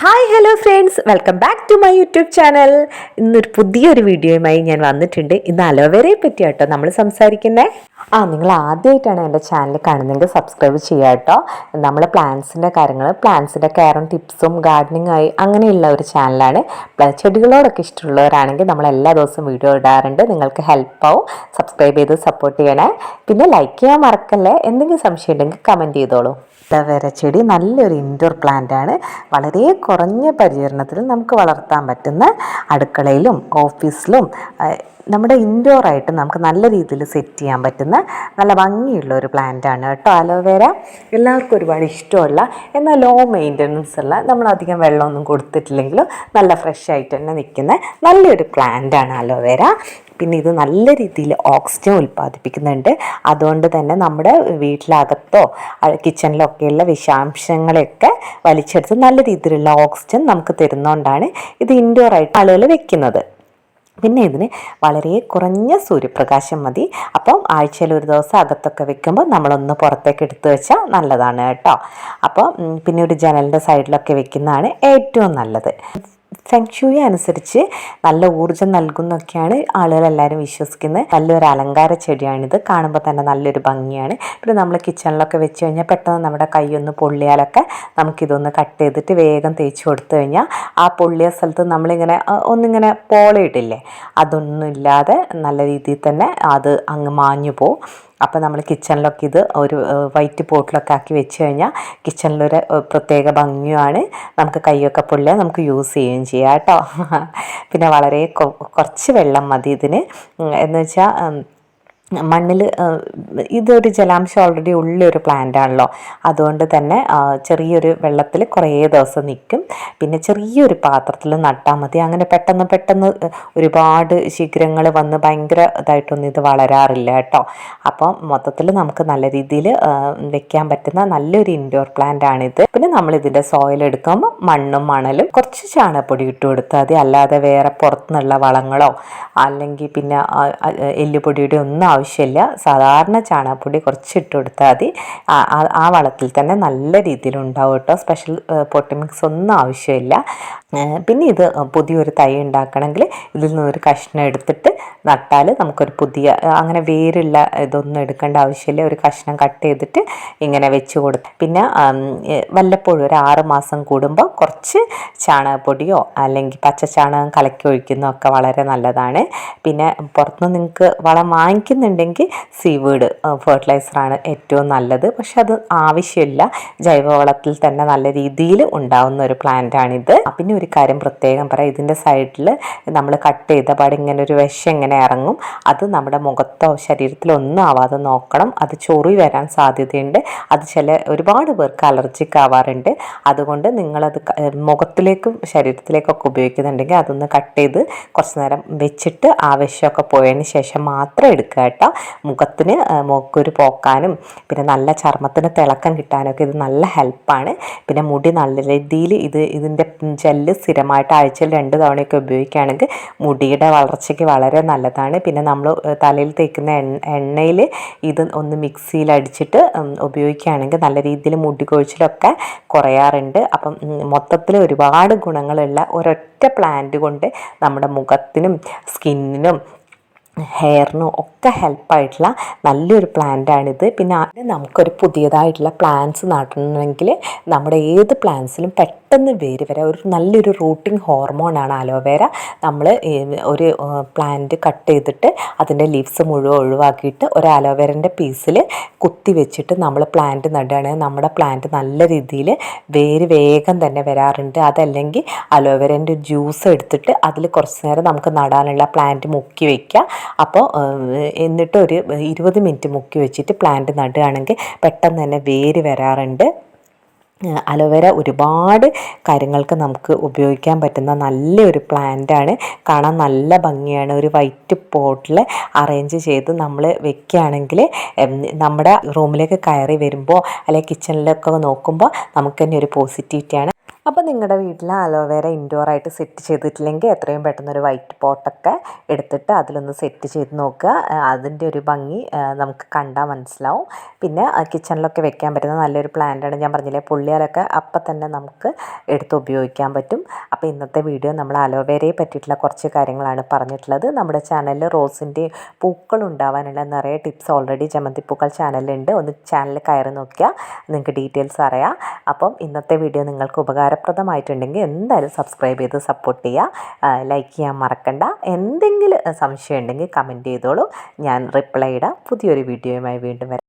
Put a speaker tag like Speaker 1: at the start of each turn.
Speaker 1: Hi hello friends, welcome back to my YouTube channel. ഇന്നൊരു പുതിയൊരു വീഡിയോയുമായി ഞാൻ വന്നിട്ടുണ്ട്. ഇന്ന് അലോവേരയെ പറ്റിയാട്ടോ നമ്മൾ സംസാരിക്കുന്നത്. നിങ്ങൾ ആദ്യമായിട്ടാണ് എൻ്റെ ചാനൽ കാണുന്നതെങ്കിൽ സബ്സ്ക്രൈബ് ചെയ്യുക കേട്ടോ. നമ്മൾ പ്ലാന്റ്സിൻ്റെ കാര്യങ്ങൾ, പ്ലാന്റ്സിൻ്റെ കെയറും ടിപ്സും ഗാർഡനിങ് ആയി അങ്ങനെയുള്ള ഒരു ചാനലാണ്. ചെടികളോടൊക്കെ ഇഷ്ടമുള്ളവരാണെങ്കിൽ നമ്മൾ എല്ലാ ദിവസവും വീഡിയോ ഇടാറുണ്ട്. നിങ്ങൾക്ക് ഹെൽപ്പാവും. സബ്സ്ക്രൈബ് ചെയ്ത് സപ്പോർട്ട് ചെയ്യണേ. പിന്നെ ലൈക്ക് ചെയ്യാൻ മറക്കല്ലേ. എന്തെങ്കിലും സംശയം ഉണ്ടെങ്കിൽ കമൻറ്റ് ചെയ്തോളൂ. അലോവേര ചെടി നല്ലൊരു ഇൻഡോർ പ്ലാന്റ് ആണ്. വളരെ കുറഞ്ഞ പരിചരണത്തിൽ നമുക്ക് വളർത്താൻ പറ്റുന്ന, അടുക്കളയിലും ഓഫീസിലും നമ്മുടെ ഇൻഡോറായിട്ട് നമുക്ക് നല്ല രീതിയിൽ സെറ്റ് ചെയ്യാൻ പറ്റുന്ന നല്ല ഭംഗിയുള്ള ഒരു പ്ലാന്റ് ആണ് കേട്ടോ അലോവേര. എല്ലാവർക്കും ഒരുപാട് ഇഷ്ടമുള്ള, എന്നാൽ ലോ മെയിൻ്റനൻസ് ഉള്ള, നമ്മളധികം വെള്ളമൊന്നും കൊടുത്തിട്ടില്ലെങ്കിലും നല്ല ഫ്രഷ് ആയിട്ട് തന്നെ നിൽക്കുന്ന നല്ലൊരു പ്ലാന്റ് ആണ് അലോവേര. പിന്നെ ഇത് നല്ല രീതിയിൽ ഓക്സിജൻ ഉൽപ്പാദിപ്പിക്കുന്നുണ്ട്. അതുകൊണ്ട് തന്നെ നമ്മുടെ വീട്ടിലകത്തോ കിച്ചണിലൊക്കെയുള്ള വിഷാംശങ്ങളെയൊക്കെ വലിച്ചെടുത്ത് നല്ല രീതിയിലുള്ള ഓക്സിജൻ നമുക്ക് തരുന്നതുകൊണ്ടാണ് ഇത് ഇൻഡോറായിട്ട് ആളുകൾ വെക്കുന്നത്. പിന്നെ ഇതിന് വളരെ കുറഞ്ഞ സൂര്യപ്രകാശം മതി. അപ്പം ആഴ്ചയിൽ ഒരു ദിവസം അകത്തൊക്കെ വെക്കുമ്പോൾ നമ്മളൊന്ന് പുറത്തേക്ക് എടുത്തു വെച്ചാൽ നല്ലതാണ് കേട്ടോ. അപ്പോൾ പിന്നെ ഒരു ജനലിൻ്റെ സൈഡിലൊക്കെ വെക്കുന്നതാണ് ഏറ്റവും നല്ലത്. ഫെങ്ഷൂയി അനുസരിച്ച് നല്ല ഊർജ്ജം നൽകുന്നൊക്കെയാണ് ആളുകളെല്ലാവരും വിശ്വസിക്കുന്നത്. നല്ലൊരു അലങ്കാര ചെടിയാണിത്. കാണുമ്പോൾ തന്നെ നല്ലൊരു ഭംഗിയാണ്. പിന്നെ നമ്മൾ കിച്ചണിലൊക്കെ വെച്ച് കഴിഞ്ഞാൽ പെട്ടെന്ന് നമ്മുടെ കൈയൊന്ന് പൊള്ളിയാലൊക്കെ നമുക്കിതൊന്ന് കട്ട് ചെയ്തിട്ട് വേഗം തേച്ച് കൊടുത്തു കഴിഞ്ഞാൽ ആ പൊള്ളിയ സ്ഥലത്ത് നമ്മളിങ്ങനെ ഒന്നിങ്ങനെ പോളയിട്ടില്ലേ, അതൊന്നും ഇല്ലാതെ നല്ല രീതിയിൽ തന്നെ അത് അങ്ങ് മാഞ്ഞു പോവും. അപ്പോൾ നമ്മൾ കിച്ചണിലൊക്കെ ഇത് ഒരു വൈറ്റ് പോട്ടിലൊക്കെ ആക്കി വെച്ച് കഴിഞ്ഞാൽ കിച്ചണിലൊരു പ്രത്യേക ഭംഗിയുമാണ്. നമുക്ക് കൈയൊക്കെ പൊള്ളിയാൽ നമുക്ക് യൂസ് ചെയ്യുകയും ചെയ്യാം കേട്ടോ. പിന്നെ വളരെ കുറച്ച് വെള്ളം മതി ഇതിന്. എന്ന് വെച്ചാൽ മണ്ണിൽ ഇതൊരു ജലാംശം ഓൾറെഡി ഉള്ളൊരു പ്ലാന്റ് ആണല്ലോ. അതുകൊണ്ട് തന്നെ ചെറിയൊരു വെള്ളത്തിൽ കുറേ ദിവസം നിൽക്കും. പിന്നെ ചെറിയൊരു പാത്രത്തിൽ നട്ടാൽ മതി. അങ്ങനെ പെട്ടെന്ന് ഒരുപാട് ശിഖരങ്ങൾ വന്ന് ഭയങ്കര ഇതായിട്ടൊന്നും ഇത് വളരാറില്ല കേട്ടോ. അപ്പോൾ മൊത്തത്തിൽ നമുക്ക് നല്ല രീതിയിൽ വെക്കാൻ പറ്റുന്ന നല്ലൊരു ഇൻഡോർ പ്ലാന്റ് ആണിത്. പിന്നെ നമ്മളിതിൻ്റെ സോയിൽ എടുക്കുമ്പോൾ മണ്ണും മണലും കുറച്ച് ചാണകപ്പൊടി ഇട്ട് കൊടുത്താൽ മതി. അല്ലാതെ വേറെ പുറത്തുനിന്നുള്ള വളങ്ങളോ അല്ലെങ്കിൽ പിന്നെ എല്ലുപൊടിയുടെ ഒന്നും ആവശ്യമില്ല. സാധാരണ ചാണകപ്പൊടി കുറച്ച് ഇട്ട് കൊടുത്താൽ മതി. ആ വളത്തിൽ തന്നെ നല്ല രീതിയിൽ ഉണ്ടാവും കേട്ടോ. സ്പെഷ്യൽ പൊട്ടി മിക്സ് ഒന്നും ആവശ്യമില്ല. പിന്നെ ഇത് പുതിയൊരു തൈ ഉണ്ടാക്കണമെങ്കിൽ ഇതിൽ നിന്നൊരു കഷ്ണം എടുത്തിട്ട് നട്ടാൽ നമുക്കൊരു പുതിയ, അങ്ങനെ വേരുള്ള ഇതൊന്നും എടുക്കേണ്ട ആവശ്യമില്ല. ഒരു കഷ്ണം കട്ട് ചെയ്തിട്ട് ഇങ്ങനെ വെച്ച് കൊടുത്ത് പിന്നെ വല്ലപ്പോഴും ഒരു 6 മാസം കൂടുമ്പോൾ കുറച്ച് ചാണകപ്പൊടിയോ അല്ലെങ്കിൽ പച്ച ചാണകം കലക്കി ഒഴിക്കുന്നതൊക്കെ വളരെ നല്ലതാണ്. പിന്നെ പുറത്തുനിന്ന് നിങ്ങൾക്ക് വളം വാങ്ങിക്കുന്നുണ്ടെങ്കിൽ സീവീഡ് ഫെർട്ടിലൈസറാണ് ഏറ്റവും നല്ലത്. പക്ഷെ അത് ആവശ്യമില്ല. ജൈവവളത്തിൽ തന്നെ നല്ല രീതിയിൽ ഉണ്ടാവുന്ന ഒരു പ്ലാന്റാണിത്. പിന്നെ ഒരു കാര്യം പ്രത്യേകം പറയാം, ഇതിൻ്റെ സൈഡിൽ നമ്മൾ കട്ട് ചെയ്ത പാടെ ഇങ്ങനെ ഒരു വിഷം ഇങ്ങനെ ഇറങ്ങും. അത് നമ്മുടെ മുഖത്തോ ശരീരത്തിലോ ഒന്നും ആവാതെ നോക്കണം. അത് ചൊറി വരാൻ സാധ്യതയുണ്ട്. അത് ഒരുപാട് പേർക്ക് അലർജിക്ക് ആവാറുണ്ട്. അതുകൊണ്ട് നിങ്ങളത് മുഖത്തിലേക്കും ശരീരത്തിലേക്കൊക്കെ ഉപയോഗിക്കുന്നുണ്ടെങ്കിൽ അതൊന്ന് കട്ട് ചെയ്ത് കുറച്ച് നേരം വെച്ചിട്ട് ആ വിഷമൊക്കെ പോയതിന് ശേഷം മാത്രം എടുക്കുക കേട്ടോ. മുഖത്തിന് മൂക്കൊരു പോക്കാനും പിന്നെ നല്ല ചർമ്മത്തിന് തിളക്കം കിട്ടാനൊക്കെ ഇത് നല്ല ഹെൽപ്പാണ്. പിന്നെ മുടി നല്ല രീതിയിൽ ഇതിൻ്റെ ജെല്ല് സ്ഥിരമായിട്ട് ആഴ്ചയിൽ 2 തവണയൊക്കെ ഉപയോഗിക്കുകയാണെങ്കിൽ മുടിയുടെ വളർച്ചയ്ക്ക് വളരെ നല്ലതാണ്. പിന്നെ നമ്മൾ തലയിൽ തേക്കുന്ന എണ്ണയിൽ ഇത് ഒന്ന് മിക്സിയിൽ അടിച്ചിട്ട് ഉപയോഗിക്കുകയാണെങ്കിൽ നല്ല രീതിയിൽ മുടി കൊഴിച്ചിലൊക്കെ കുറയാറുണ്ട്. അപ്പം മൊത്തത്തിൽ ഒരുപാട് ഗുണങ്ങളുള്ള ഒരൊറ്റ പ്ലാന്റ് കൊണ്ട് നമ്മുടെ മുഖത്തിനും സ്കിന്നിനും ഹെയറിനും ഒക്കെ ഹെൽപ്പായിട്ടുള്ള നല്ലൊരു പ്ലാന്റാണിത്. പിന്നെ നമുക്കൊരു പുതിയതായിട്ടുള്ള പ്ലാന്റ്സ് നടണമെങ്കിൽ നമ്മുടെ ഏത് പ്ലാന്റ്സിലും പെട്ടെന്ന് വേര് വരാം. ഒരു നല്ലൊരു റൂട്ടിങ് ഹോർമോണാണ് അലോവേര. നമ്മൾ ഒരു പ്ലാന്റ് കട്ട് ചെയ്തിട്ട് അതിൻ്റെ ലീവ്സ് മുഴുവൻ ഒഴിവാക്കിയിട്ട് ഒരു അലോവേരൻ്റെ പീസിൽ കുത്തി വെച്ചിട്ട് നമ്മൾ പ്ലാന്റ് നടുകയാണെങ്കിൽ നമ്മുടെ പ്ലാന്റ് നല്ല രീതിയിൽ വേര് വേഗം തന്നെ വരാറുണ്ട്. അതല്ലെങ്കിൽ അലോവേരൻ്റെ ജ്യൂസ് എടുത്തിട്ട് അതിൽ കുറച്ച് നേരം നമുക്ക് നടാനുള്ള പ്ലാന്റ് മുക്കി വയ്ക്കുക. അപ്പോൾ എന്നിട്ട് ഒരു 20 മിനിറ്റ് മുക്കി വെച്ചിട്ട് പ്ലാന്റ് നടുകയാണെങ്കിൽ പെട്ടെന്ന് തന്നെ വേര് വരാറുണ്ട്. അലോവേര ഒരുപാട് കാര്യങ്ങൾക്ക് നമുക്ക് ഉപയോഗിക്കാൻ പറ്റുന്ന നല്ലൊരു പ്ലാന്റാണ്. കാണാൻ നല്ല ഭംഗിയാണ്. ഒരു വൈറ്റ് പോട്ടിൽ അറേഞ്ച് ചെയ്ത് നമ്മൾ വെക്കുകയാണെങ്കിൽ നമ്മുടെ റൂമിലേക്ക് കയറി വരുമ്പോൾ അല്ലെങ്കിൽ കിച്ചണിലൊക്കെ നോക്കുമ്പോൾ നമുക്ക് തന്നെ ഒരു പോസിറ്റിവിറ്റിയാണ്. അപ്പോൾ നിങ്ങളുടെ വീട്ടിൽ അലോവേര ഇൻഡോർ ആയിട്ട് സെറ്റ് ചെയ്തിട്ടില്ലെങ്കിൽ എത്രയും പെട്ടെന്ന് ഒരു വൈറ്റ് പോട്ടൊക്കെ എടുത്തിട്ട് അതിലൊന്ന് സെറ്റ് ചെയ്ത് നോക്കുക. അതിൻ്റെ ഒരു ഭംഗി നമുക്ക് കണ്ടാൽ മനസ്സിലാവും. പിന്നെ കിച്ചണിലൊക്കെ വെക്കാൻ പറ്റുന്ന നല്ലൊരു പ്ലാന്റാണ്. ഞാൻ പറഞ്ഞില്ലേ, പൊള്ളിയാലൊക്കെ അപ്പം തന്നെ നമുക്ക് എടുത്ത് ഉപയോഗിക്കാൻ പറ്റും. അപ്പോൾ ഇന്നത്തെ വീഡിയോ നമ്മൾ അലോവേരയെ പറ്റിയിട്ടുള്ള കുറച്ച് കാര്യങ്ങളാണ് പറഞ്ഞിട്ടുള്ളത്. നമ്മുടെ ചാനലിൽ റോസിൻ്റെ പൂക്കൾ ഉണ്ടാവാനുള്ള നിറയെ ടിപ്സ് ഓൾറെഡി ജമന്തിപ്പൂക്കൾ ചാനലിലുണ്ട്. ഒന്ന് ചാനൽ കയറി നോക്കിയാൽ നിങ്ങൾക്ക് ഡീറ്റെയിൽസ് അറിയാം. അപ്പം ഇന്നത്തെ വീഡിയോ നിങ്ങൾക്ക് ഉപകാരപ്രദമായിട്ടുണ്ടെങ്കിൽ എന്തായാലും സബ്സ്ക്രൈബ് ചെയ്ത് സപ്പോർട്ട് ചെയ്യുക. ലൈക്ക് ചെയ്യാൻ മറക്കണ്ട. എന്തെങ്കിലും സംശയം ഉണ്ടെങ്കിൽ കമൻറ്റ് ചെയ്തോളൂ, ഞാൻ റിപ്ലൈ ഇടാം. പുതിയൊരു വീഡിയോയുമായി വീണ്ടും വരാം.